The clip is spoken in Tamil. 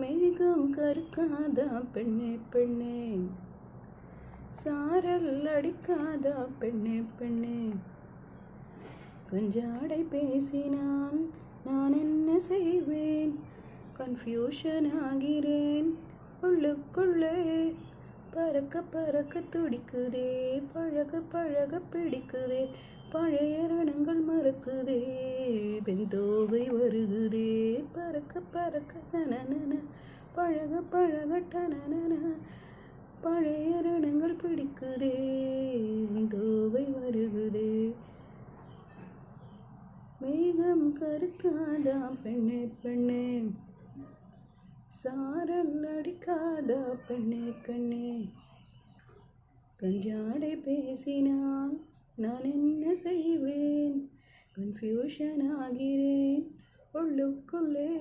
மேகம் கருக்காதா பெண்ணே பெண்ணே, சாரல் அடிக்காதா பெண்ணே பெண்ணே, கொஞ்சாடை பேசினால் நான் என்ன செய்வேன், கன்ஃபியூஷன் ஆகிறேன் உள்ளுக்குள்ளே. பறக்க பறக்க துடிக்குதே, பழக பழக பிடிக்குதே, பழைய ரணங்கள் மறக்குதே, பெண்தோகை வருகுதே. பறக்க பறக்க நனநன, பழக பழக டனநன, பழைய ரணங்கள் பிடிக்குதே, பெண்தோகை வருகுதே. மேகம் கருக்காதா பெண்ணே பெண்ணே, சாரல் அடிக்காதா பெண்ணே கண்ணே, கஞ்சாடை பேசினால் நான் என்ன செய்வேன், கன்ஃபியூஷன் ஆகிறேன் உள்ளுக்குள்ளே.